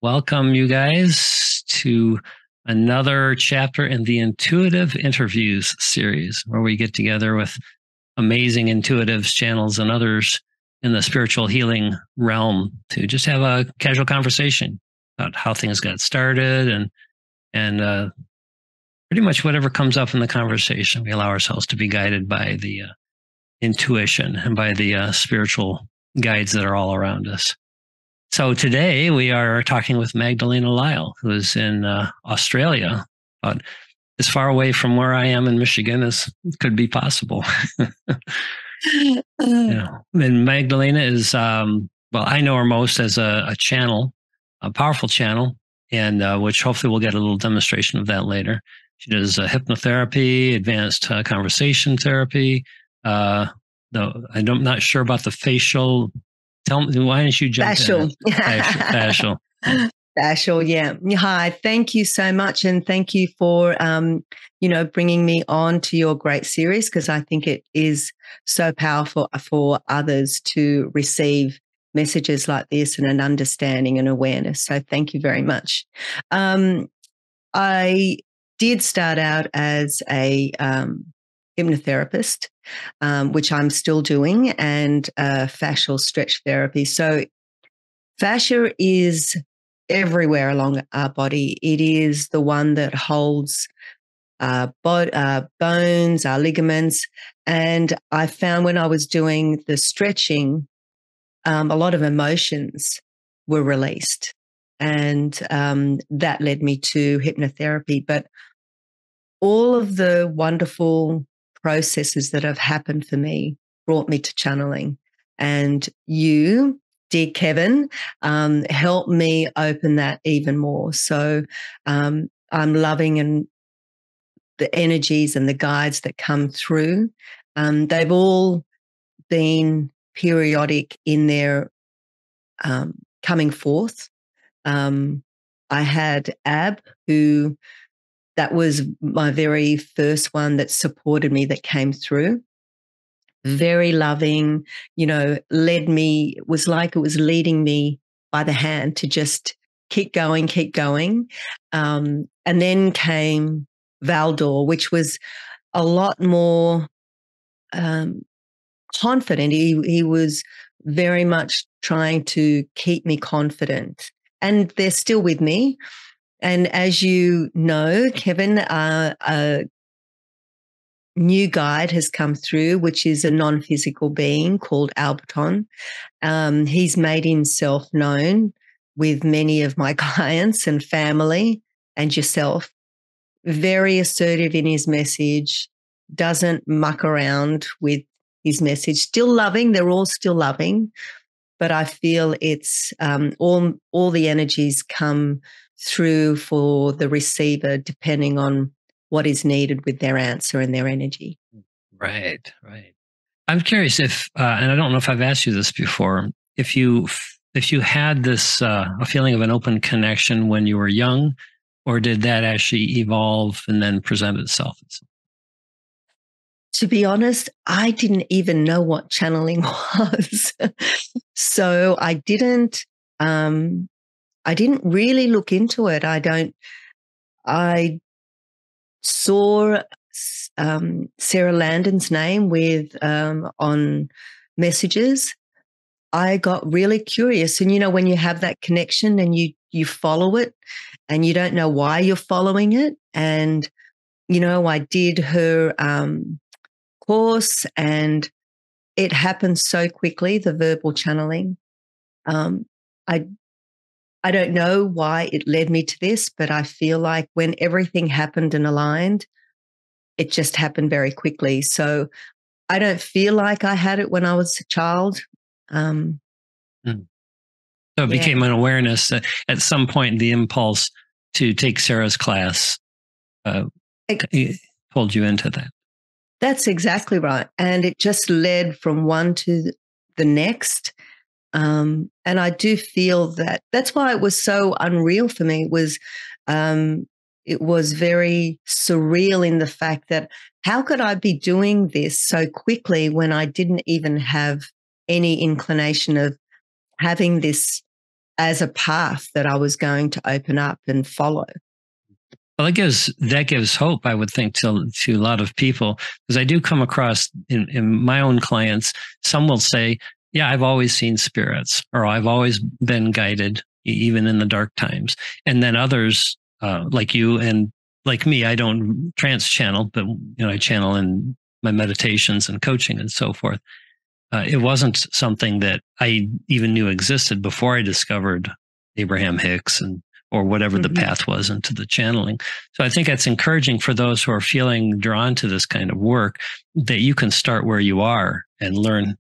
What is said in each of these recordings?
Welcome, you guys, to another chapter in the Intuitive Interviews series, where we get together with amazing intuitives, channels, and others in the spiritual healing realm to just have a casual conversation about how things got started and pretty much whatever comes up in the conversation. We allow ourselves to be guided by the intuition and by the spiritual guides that are all around us. So today we are talking with Magdalena Lyle, who is in Australia, about as far away from where I am in Michigan as could be possible. Yeah. And Magdalena is, well, I know her most as a channel, a powerful channel, and which hopefully we'll get a little demonstration of that later. She does hypnotherapy, advanced conversation therapy. Though I'm not sure about the facial. Tell me, why didn't you jump Facial. in? Facial. Facial, yeah. Hi, thank you so much. And thank you for, bringing me on to your great series, because I think it is so powerful for others to receive messages like this and an understanding and awareness. So thank you very much. I did start out as a hypnotherapist, which I'm still doing, and fascial stretch therapy. So fascia is everywhere along our body. It is the one that holds bones, our ligaments. And I found when I was doing the stretching, a lot of emotions were released. And that led me to hypnotherapy. But all of the wonderful processes that have happened for me brought me to channeling. And you, dear Kevin, helped me open that even more. So I'm loving the energies and the guides that come through. They've all been periodic in their coming forth. I had Ab, who that was my very first one that supported me, that came through. Very loving, led me, was like it was leading me by the hand to just keep going, keep going. And then came Valdor, which was a lot more confident. He was very much trying to keep me confident. And they're still with me. And as you know, Kevin, a new guide has come through, which is a non-physical being called Alberton. He's made himself known with many of my clients and family and yourself. Very assertive in his message, doesn't muck around with his message. Still loving, they're all still loving, but I feel it's all the energies come through for the receiver, depending on what is needed with their answer and their energy. Right. I'm curious if, and I don't know if I've asked you this before, if you had this a feeling of an open connection when you were young, or did that actually evolve and then present itself? To be honest, I didn't even know what channeling was. So I didn't really look into it. I saw Sarah Landon's name on messages. I got really curious. And, when you have that connection and you follow it and you don't know why you're following it. And, I did her course, and it happened so quickly, the verbal channeling. I don't know why it led me to this, but I feel like when everything happened and aligned, it just happened very quickly. So I don't feel like I had it when I was a child. So it became an awareness at some point. The impulse to take Sarah's class pulled you into that. That's exactly right. And it just led from one to the next. And I do feel that's why it was so unreal for me. It was very surreal in the fact that how could I be doing this so quickly when I didn't even have any inclination of having this as a path that I was going to open up and follow. Well, that gives hope, I would think, to a lot of people, because I do come across in my own clients, some will say, yeah, I've always seen spirits, or I've always been guided, even in the dark times. And then others, like you and like me, I don't trance channel, but I channel in my meditations and coaching and so forth. It wasn't something that I even knew existed before I discovered Abraham Hicks or whatever the path was into the channeling. So I think it's encouraging for those who are feeling drawn to this kind of work, that you can start where you are and learn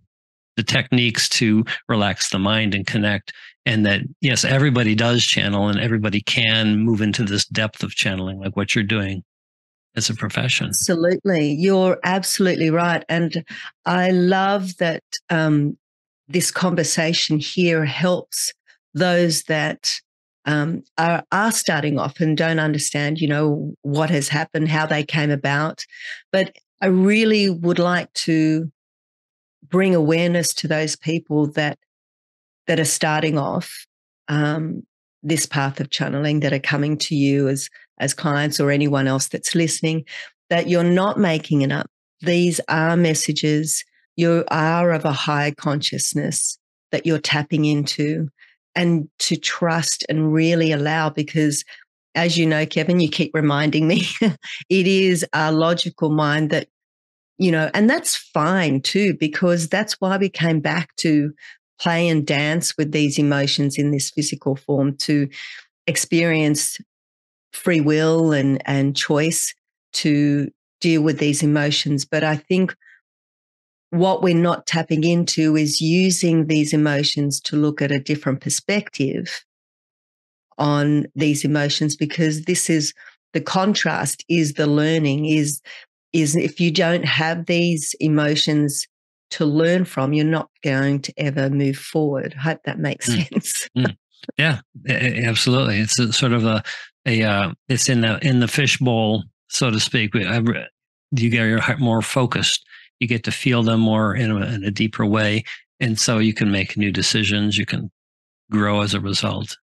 the techniques to relax the mind and connect. And that, yes, everybody does channel and everybody can move into this depth of channeling, like what you're doing as a profession. Absolutely. You're absolutely right. And I love that this conversation here helps those that are starting off and don't understand, what has happened, how they came about. But I really would like to bring awareness to those people that are starting off this path of channeling, that are coming to you as clients or anyone else that's listening, that you're not making it up. These are messages. You are of a higher consciousness that you're tapping into, and to trust and really allow, because as you know, Kevin, you keep reminding me, it is our logical mind that, and that's fine too, because that's why we came back to play and dance with these emotions in this physical form, to experience free will and choice to deal with these emotions. But I think what we're not tapping into is using these emotions to look at a different perspective on these emotions, because this is the contrast, is the learning, is if you don't have these emotions to learn from, you're not going to ever move forward. I hope that makes sense. Yeah, absolutely. It's a sort of it's in the fishbowl, so to speak. You get more focused. You get to feel them more in a deeper way, and so you can make new decisions. You can grow as a result.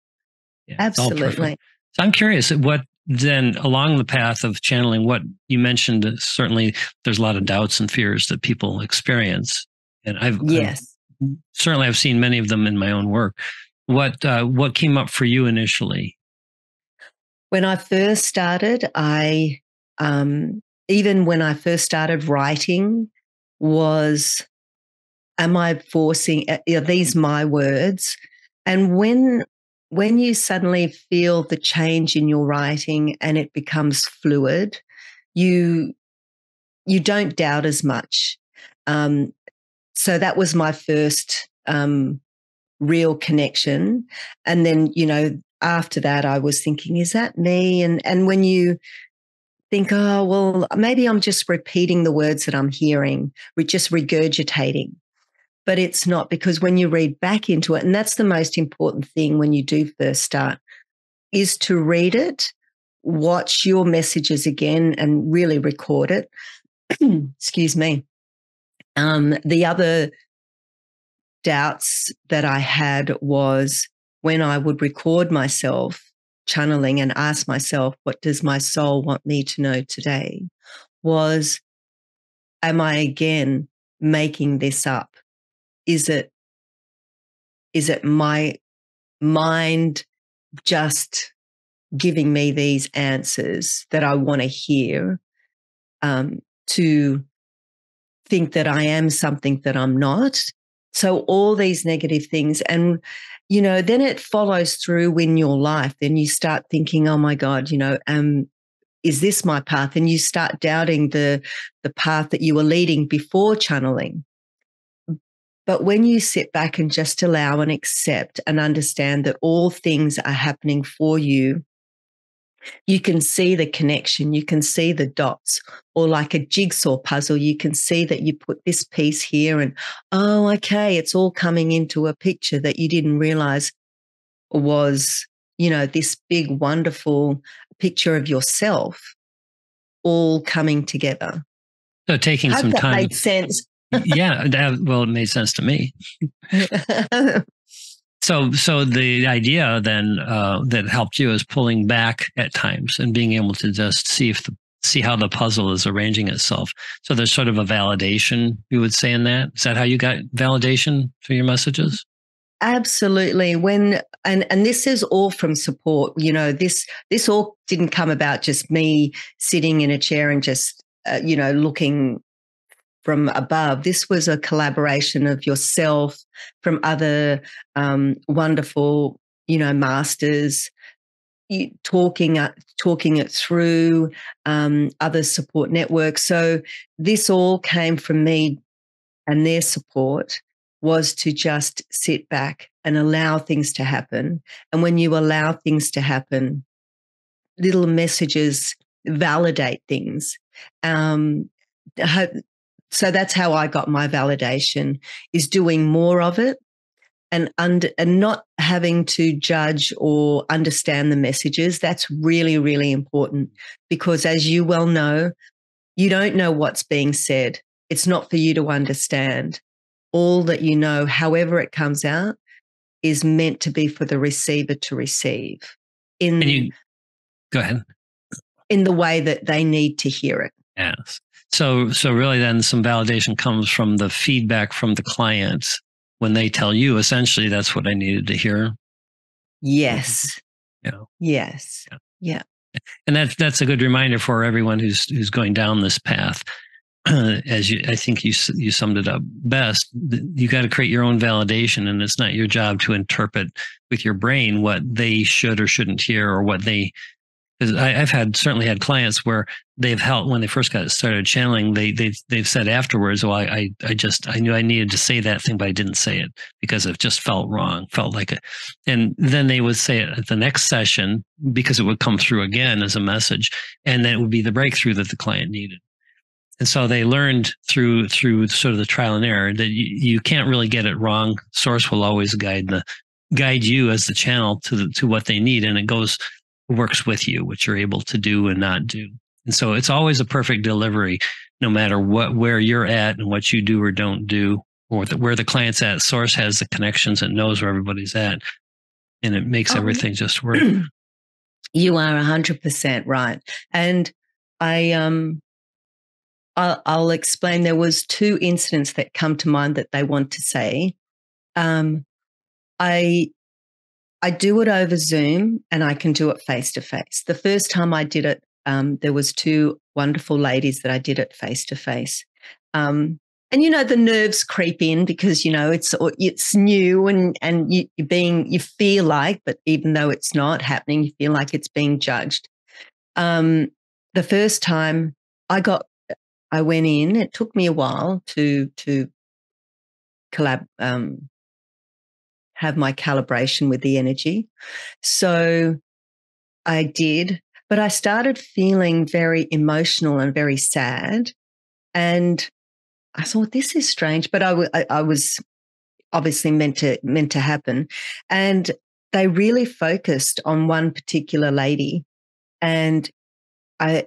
Yeah, absolutely. So I'm curious, what then along the path of channeling, what you mentioned, certainly there's a lot of doubts and fears that people experience, and I've seen many of them in my own work. What came up for you initially? When I first started, even when I first started writing, was, am I forcing, are these my words? And when you suddenly feel the change in your writing and it becomes fluid, you don't doubt as much. So that was my first real connection. And then, after that, I was thinking, is that me? And when you think, oh, well, maybe I'm just repeating the words that I'm hearing, we're just regurgitating. But it's not, because when you read back into it, and that's the most important thing when you do first start, is to read it, watch your messages again and really record it. Excuse me. The other doubts that I had was when I would record myself channeling and ask myself, what does my soul want me to know today? Was, am I again making this up? Is it my mind just giving me these answers that I want to hear, to think that I am something that I'm not? So all these negative things. And, then it follows through in your life. Then you start thinking, oh my God, is this my path? And you start doubting the path that you were leading before channeling. But when you sit back and just allow and accept and understand that all things are happening for you, you can see the connection, you can see the dots, or like a jigsaw puzzle, you can see that you put this piece here and, oh, okay, it's all coming into a picture that you didn't realize was, this big, wonderful picture of yourself all coming together. So taking some time. Made sense. Yeah, well, it made sense to me. So the idea then that helped you is pulling back at times and being able to just see how the puzzle is arranging itself. So there's sort of a validation, you would say, in that. Is that how you got validation for your messages? Absolutely. And this is all from support. This all didn't come about just me sitting in a chair and just looking from above. This was a collaboration of yourself, from other wonderful, masters, talking it through, other support networks. So this all came from me, and their support was to just sit back and allow things to happen. And when you allow things to happen, little messages validate things. So that's how I got my validation, is doing more of it, and not having to judge or understand the messages. That's really, really important, because as you well know, you don't know what's being said. It's not for you to understand. All that you know, however it comes out, is meant to be for the receiver to receive Go ahead. in the way that they need to hear it. Yes. So really then some validation comes from the feedback from the clients when they tell you, essentially, that's what I needed to hear. Yes. Yeah. Yes. Yeah. And that's a good reminder for everyone who's going down this path. I think you summed it up best. You got to create your own validation, and it's not your job to interpret with your brain what they should or shouldn't hear, or what they. Because I've certainly had clients where they've helped when they first got started channeling. They've said afterwards, "Well, I knew I needed to say that thing, but I didn't say it because it just felt wrong, felt like it." And then they would say it at the next session because it would come through again as a message, and then it would be the breakthrough that the client needed. And so they learned through sort of the trial and error that you can't really get it wrong. Source will always guide you as the channel to what they need, and it works with you, what you're able to do and not do. And so it's always a perfect delivery, no matter where you're at and what you do or don't do, or where the client's at. Source has the connections and knows where everybody's at, and it makes everything just work. You are 100% right. And I'll explain. There was 2 incidents that come to mind that they want to say. I do it over Zoom, and I can do it face to face. The first time I did it, there was 2 wonderful ladies that I did it face to face. And the nerves creep in because it's new, and you feel like, but even though it's not happening, you feel like it's being judged. The first time I went in. It took me a while to have my calibration with the energy. So I did, but I started feeling very emotional and very sad. And I thought, this is strange, but I was obviously meant to happen. And they really focused on one particular lady, and I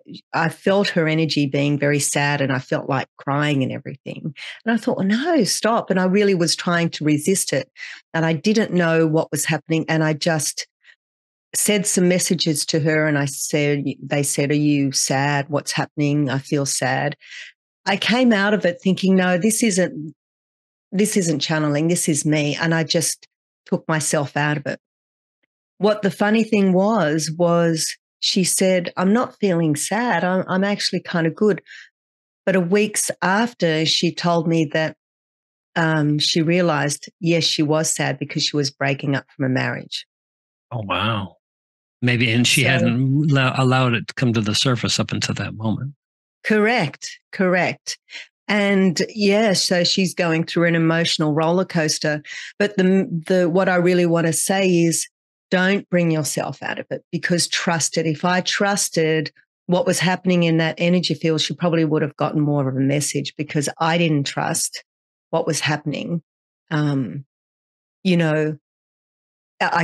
felt her energy being very sad, and I felt like crying and everything. And I thought, oh, no, stop. And I really was trying to resist it. And I didn't know what was happening. And I just said some messages to her, and they said, are you sad? What's happening? I feel sad. I came out of it thinking, no, this isn't channeling. This is me. And I just took myself out of it. What the funny thing was she said, I'm not feeling sad. I'm actually kind of good. But a weeks after, she told me that she realized, yes, she was sad because she was breaking up from a marriage. Oh, wow. Maybe, and she hadn't allowed it to come to the surface up until that moment. Correct. And so she's going through an emotional roller coaster. But what I really want to say is, don't bring yourself out of it, because trust it. If I trusted what was happening in that energy field, she probably would have gotten more of a message, because I didn't trust what was happening. I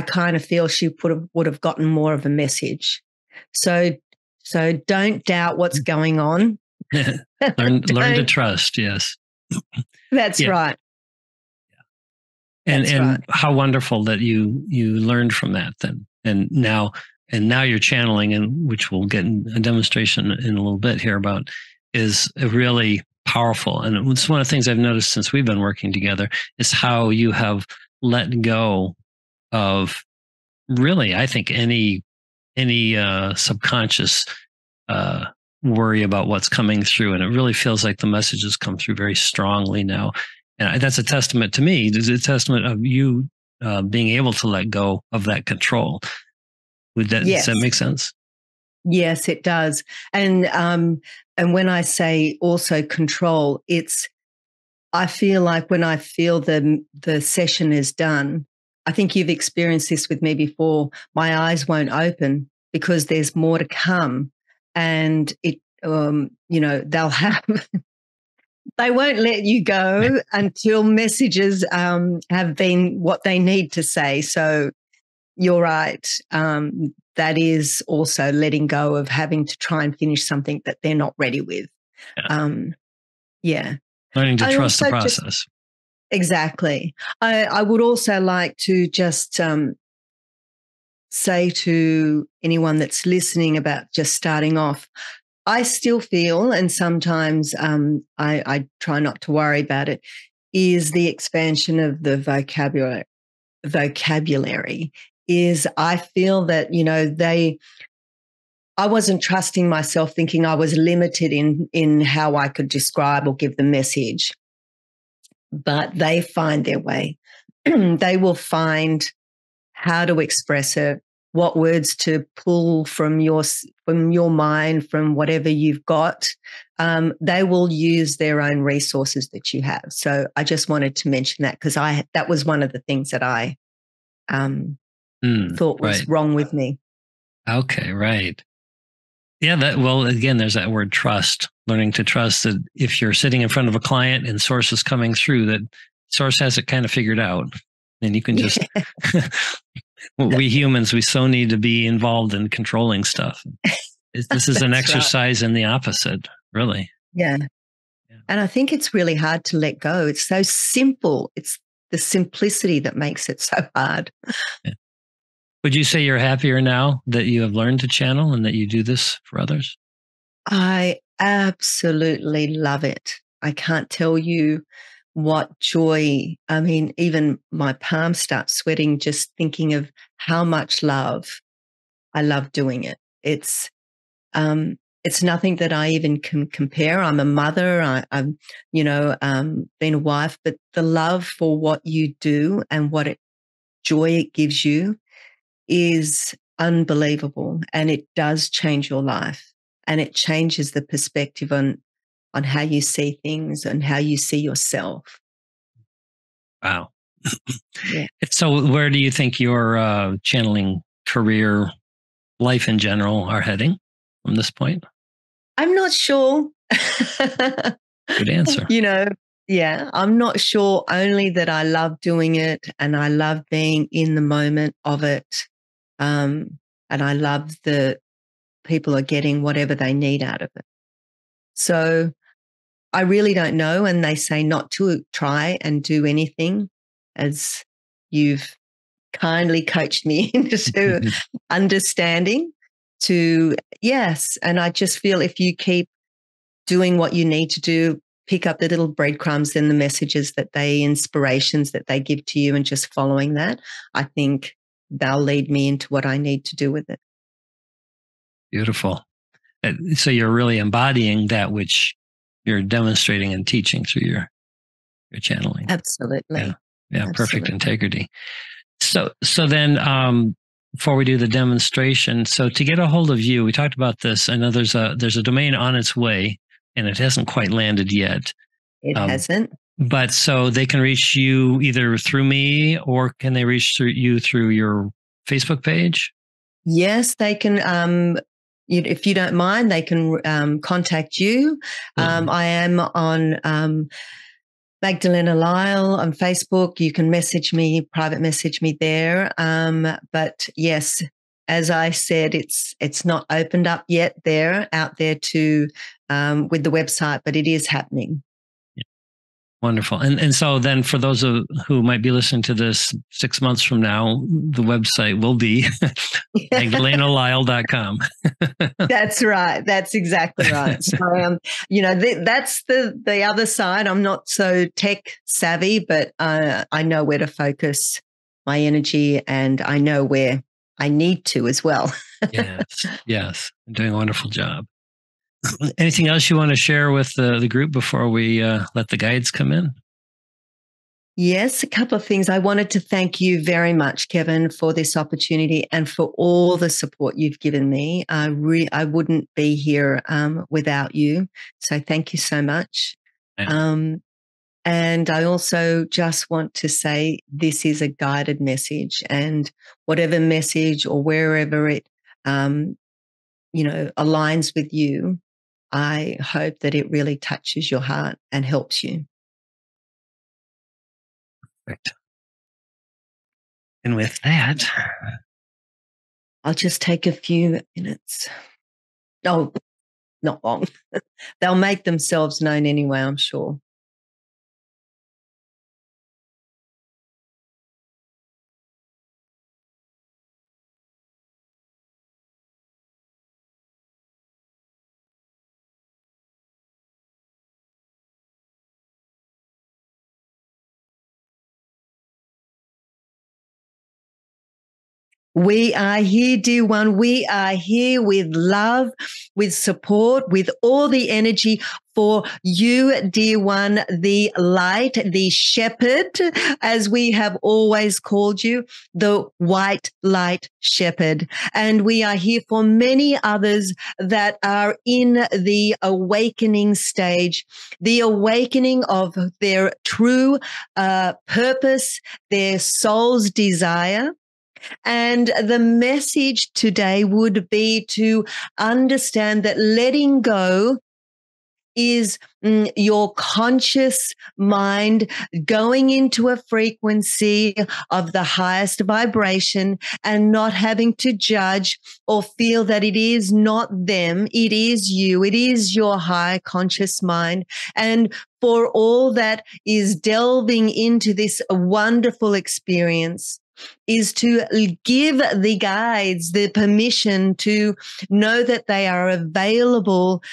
kind of feel she would have gotten more of a message. So don't doubt what's going on. learn to trust. Yes. That's right. That's right. And how wonderful that you learned from that then. And now you're channeling, and which we'll get in a demonstration in a little bit here about, is really powerful. And it's one of the things I've noticed since we've been working together is how you have let go of really, I think, any subconscious worry about what's coming through. And it really feels like the messages come through very strongly now. And that's a testament to me. It's a testament of you being able to let go of that control. Yes. Does that make sense? Yes, it does. And when I say also control, I feel like when I feel the session is done, I think you've experienced this with me before, my eyes won't open because there's more to come. And they'll have, they won't let you go until messages have been what they need to say. So you're right. That is also letting go of having to try and finish something that they're not ready with. Yeah. Learning to trust the process. Exactly. I would also like to just say to anyone that's listening about just starting off, I still feel, and sometimes I try not to worry about it, is the expansion of the vocabulary is I feel that, I wasn't trusting myself, thinking I was limited in how I could describe or give the message. But they find their way. They will find how to express it, what words to pull from your mind, from whatever you've got. They will use their own resources that you have. So I just wanted to mention that because that was one of the things that I thought was wrong with me. Okay, right. Yeah, again, there's that word trust, learning to trust that if you're sitting in front of a client and source is coming through, that source has it kind of figured out. And you can just, we humans, we so need to be involved in controlling stuff. This is an exercise in the opposite, really. Yeah. And I think it's really hard to let go. It's so simple. It's the simplicity that makes it so hard. Yeah. Would you say you're happier now that you have learned to channel and that you do this for others? I absolutely love it. I can't tell you what joy. I mean, even my palms start sweating just thinking of how much love I love doing it. It's nothing that I even can compare. I'm a mother. I'm been a wife, but the love for what you do and what joy it gives you is unbelievable, and it does change your life, and it changes the perspective on how you see things and how you see yourself. Wow. Yeah. So where do you think your channeling career, life in general, are heading from this point? I'm not sure. Good answer. Yeah, I'm not sure, only that I love doing it and I love being in the moment of it. And I love the people are getting whatever they need out of it. So I really don't know. And they say not to try and do anything, as you've kindly coached me into understanding to, yes. And I just feel if you keep doing what you need to do, pick up the little breadcrumbs and the messages inspirations that they give to you and just following that, I think they'll lead me into what I need to do with it. Beautiful. So you're really embodying that which you're demonstrating and teaching through your channeling. Absolutely. Yeah. Absolutely. Perfect integrity. So then, before we do the demonstration, so to get a hold of you, we talked about this. I know there's a domain on its way, and it hasn't quite landed yet. It hasn't. But so they can reach you either through me, or can they reach you through your Facebook page? Yes, they can. If you don't mind, they can contact you. I am on Magdalena Lyle on Facebook. You can private message me there. But yes, as I said, it's not opened up yet out there to with the website, but it is happening. Yeah. Wonderful. And so then for those who might be listening to this 6 months from now, the website will be MagdalenaLyle.com. That's right. That's exactly right. So, that's the other side. I'm not so tech savvy, but I know where to focus my energy, and I know where I need to as well. Yes. Doing a wonderful job. Anything else you want to share with the group before we let the guides come in? Yes, a couple of things. I wanted to thank you very much, Kevin, for this opportunity and for all the support you've given me. I wouldn't be here without you. So thank you so much. And I also just want to say this is a guided message, and whatever message or wherever it, aligns with you, I hope that it really touches your heart and helps you. Perfect. And with that, I'll just take a few minutes. Oh, not long. They'll make themselves known anyway, I'm sure. We are here, dear one. We are here with love, with support, with all the energy for you, dear one, the light, the shepherd, as we have always called you, the white light shepherd. And we are here for many others that are in the awakening stage, the awakening of their true purpose, their soul's desire. And the message today would be to understand that letting go is your conscious mind going into a frequency of the highest vibration and not having to judge or feel that it is not them, it is you, it is your high conscious mind. And for all that is delving into this wonderful experience, is to give the guides the permission to know that they are available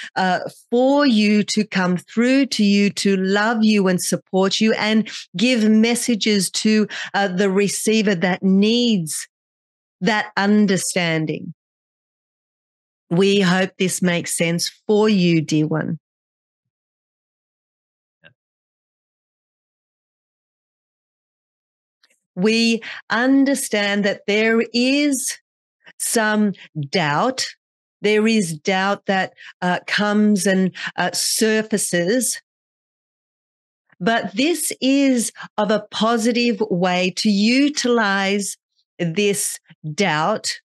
for you, to come through to you, to love you and support you, and give messages to the receiver that needs that understanding. We hope this makes sense for you, dear one. We understand that there is some doubt. There is doubt that comes and surfaces. But this is of a positive way to utilize this doubt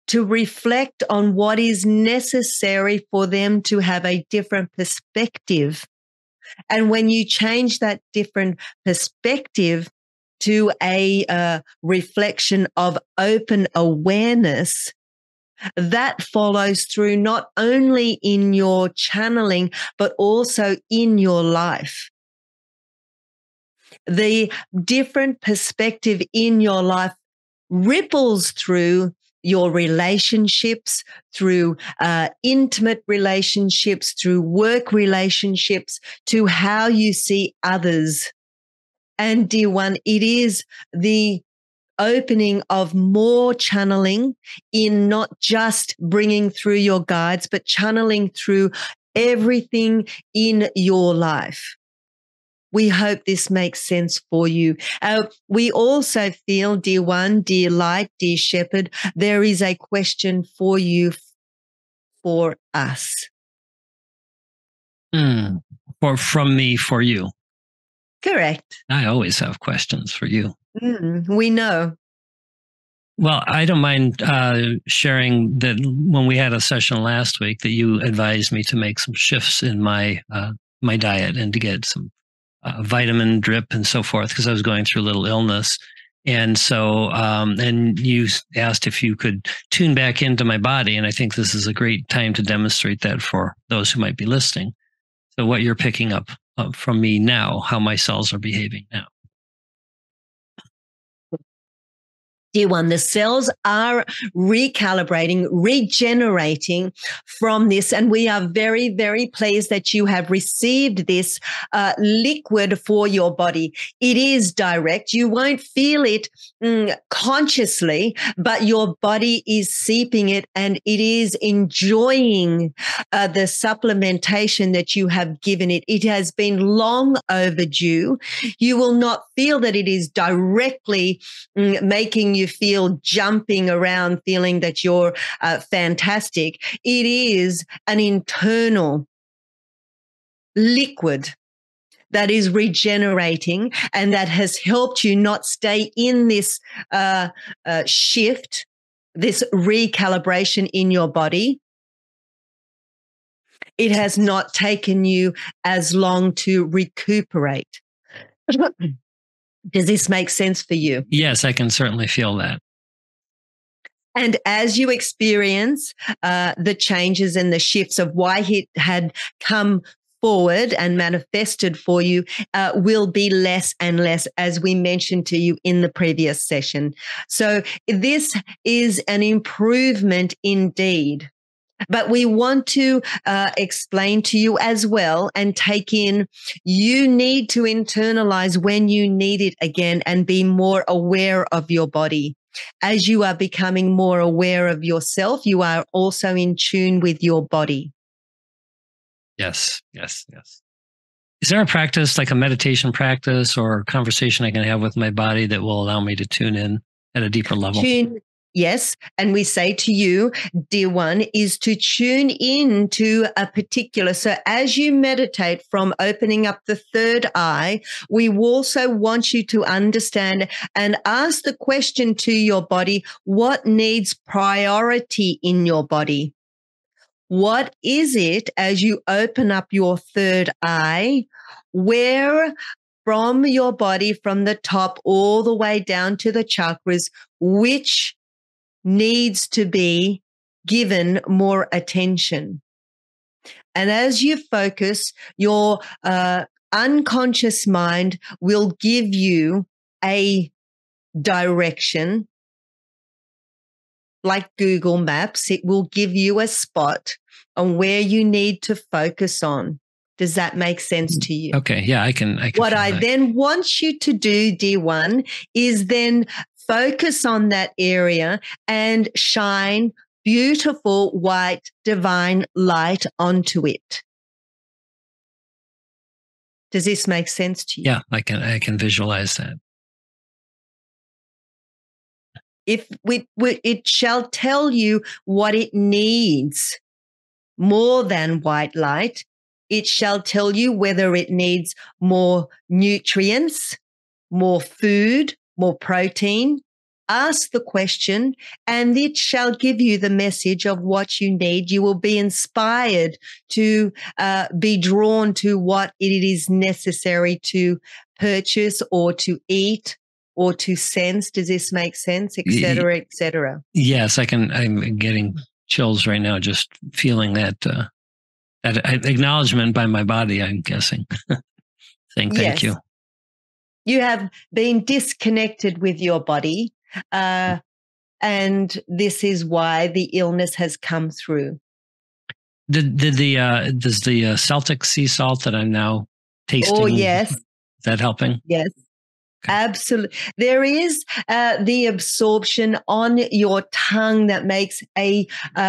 to reflect on what is necessary for them to have a different perspective. And when you change that different perspective to a reflection of open awareness, that follows through not only in your channeling, but also in your life. The different perspective in your life ripples through your relationships, through intimate relationships, through work relationships, to how you see others. And dear one, it is the opening of more channeling in not just bringing through your guides, but channeling through everything in your life. We hope this makes sense for you. We also feel, dear one, dear light, dear shepherd, there is a question for you, for us. From me for you. Correct. I always have questions for you. We know. Well, I don't mind sharing that when we had a session last week that you advised me to make some shifts in my my diet and to get some vitamin drip and so forth, because I was going through a little illness. And so, and you asked if you could tune back into my body. And I think this is a great time to demonstrate that for those who might be listening. So what you're picking up from me now, how my cells are behaving now. Dear one, the cells are recalibrating, regenerating from this. And we are very, very pleased that you have received this liquid for your body. It is direct. You won't feel it consciously, but your body is seeping it and it is enjoying the supplementation that you have given it. It has been long overdue. You will not feel that it is directly making you feel jumping around, feeling that you're fantastic. It is an internal liquid that is regenerating and that has helped you not stay in this shift, this recalibration in your body. It has not taken you as long to recuperate. Does this make sense for you? Yes, I can certainly feel that. And as you experience the changes and the shifts of why it had come forward and manifested for you, will be less and less, as we mentioned to you in the previous session. So this is an improvement indeed. But we want to explain to you as well and take in, you need to internalize when you need it again and be more aware of your body. As you are becoming more aware of yourself, you are also in tune with your body. Yes, yes, yes. Is there a practice, like a meditation practice or conversation I can have with my body that will allow me to tune in at a deeper level? Yes. And we say to you, dear one, is to tune in to a particular. So as you meditate from opening up the third eye, we also want you to understand and ask the question to your body, what needs priority in your body? What is it as you open up your third eye, where from your body, from the top all the way down to the chakras, which needs to be given more attention? And as you focus, your unconscious mind will give you a direction. Like Google Maps, it will give you a spot on where you need to focus on. Does that make sense to you? Okay. Yeah, I can. What I then want you to do, dear one, is then focus on that area and shine beautiful white divine light onto it. Does this make sense to you? Yeah, I can visualize that. If it shall tell you what it needs more than white light. It shall tell you whether it needs more nutrients, more food, more protein. Ask the question and it shall give you the message of what you need. You will be inspired to be drawn to what it is necessary to purchase or to eat or to sense. Does this make sense? Et cetera, et cetera. Yes, I'm getting chills right now, just feeling that acknowledgement by my body, I'm guessing. Saying thank you. You have been disconnected with your body, and this is why the illness has come through. Does the Celtic sea salt that I'm now tasting? Oh, yes. Is that helping? Yes. Okay. Absolutely. There is the absorption on your tongue that makes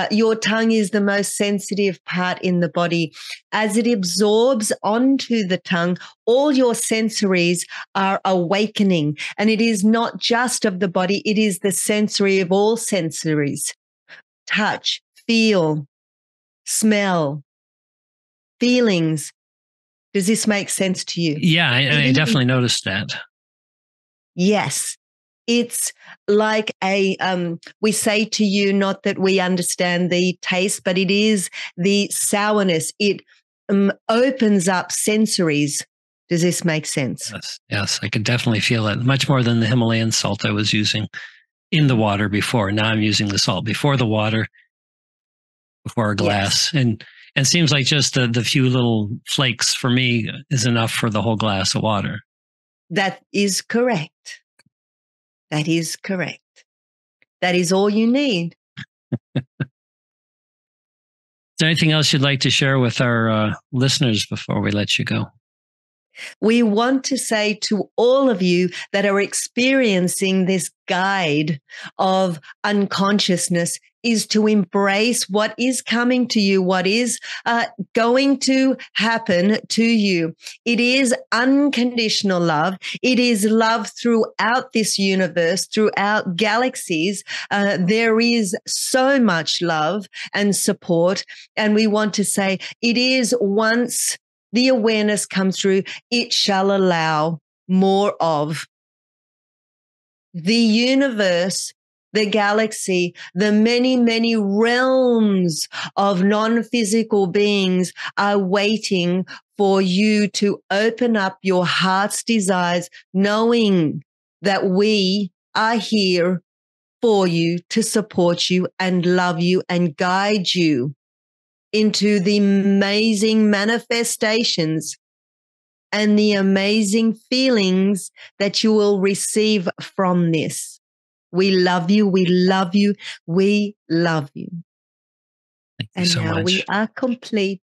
your tongue is the most sensitive part in the body. As it absorbs onto the tongue, all your sensories are awakening. And it is not just of the body, it is the sensory of all sensories. Touch, feel, smell, feelings. Does this make sense to you? Yeah, I definitely noticed that. Yes. It's like we say to you, not that we understand the taste, but it is the sourness. It opens up sensories. Does this make sense? Yes, I could definitely feel it much more than the Himalayan salt I was using in the water before. Now I'm using the salt before the water, before a glass. Yes. And And it seems like just the few little flakes for me is enough for the whole glass of water. That is correct. That is correct. That is all you need. Is there anything else you'd like to share with our listeners before we let you go? We want to say to all of you that are experiencing this guide of unconsciousness is to embrace what is coming to you, what is going to happen to you. It is unconditional love. It is love throughout this universe, throughout galaxies. There is so much love and support. And we want to say it is once the awareness comes through, it shall allow more of the universe, the galaxy, the many, many realms of non-physical beings are waiting for you to open up your heart's desires, knowing that we are here for you to support you and love you and guide you into the amazing manifestations and the amazing feelings that you will receive from this. We love you. We love you. We love you. Thank you so much. And now we are complete.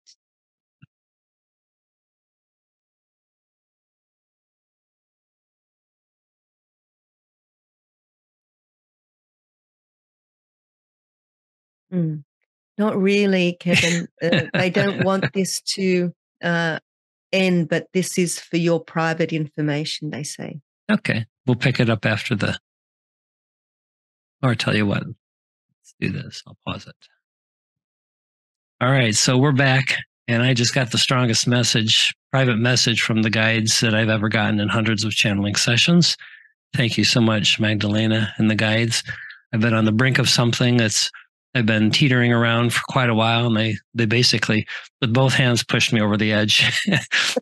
Not really, Kevin. They don't want this to end, but this is for your private information, they say. Okay. We'll pick it up after or tell you what. Let's do this. I'll pause it. All right. So we're back, and I just got the strongest private message from the guides that I've ever gotten in hundreds of channeling sessions. Thank you so much, Magdalena and the guides. I've been on the brink of something I've been teetering around for quite a while, and they basically, with both hands, pushed me over the edge,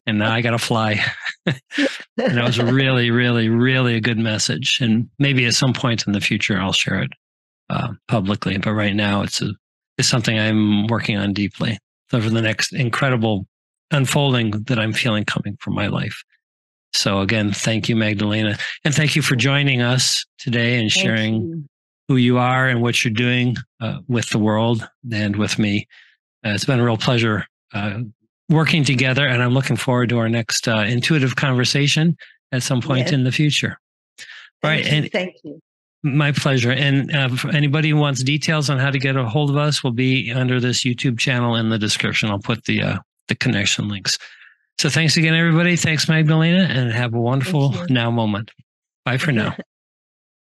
and now I got to fly. And it was really, really, really a good message. And maybe at some point in the future, I'll share it publicly. But right now, it's something I'm working on deeply. So for the next incredible unfolding that I'm feeling coming from my life. So again, thank you, Magdalena, and thank you for joining us today and sharing who you are and what you're doing with the world and with me. It's been a real pleasure working together, and I'm looking forward to our next intuitive conversation at some point in the future. Thank you. My pleasure. And for anybody who wants details on how to get a hold of us, will be under this YouTube channel in the description. I'll put the connection links. So thanks again, everybody. Thanks, Magdalena, and have a wonderful now moment. Bye for now.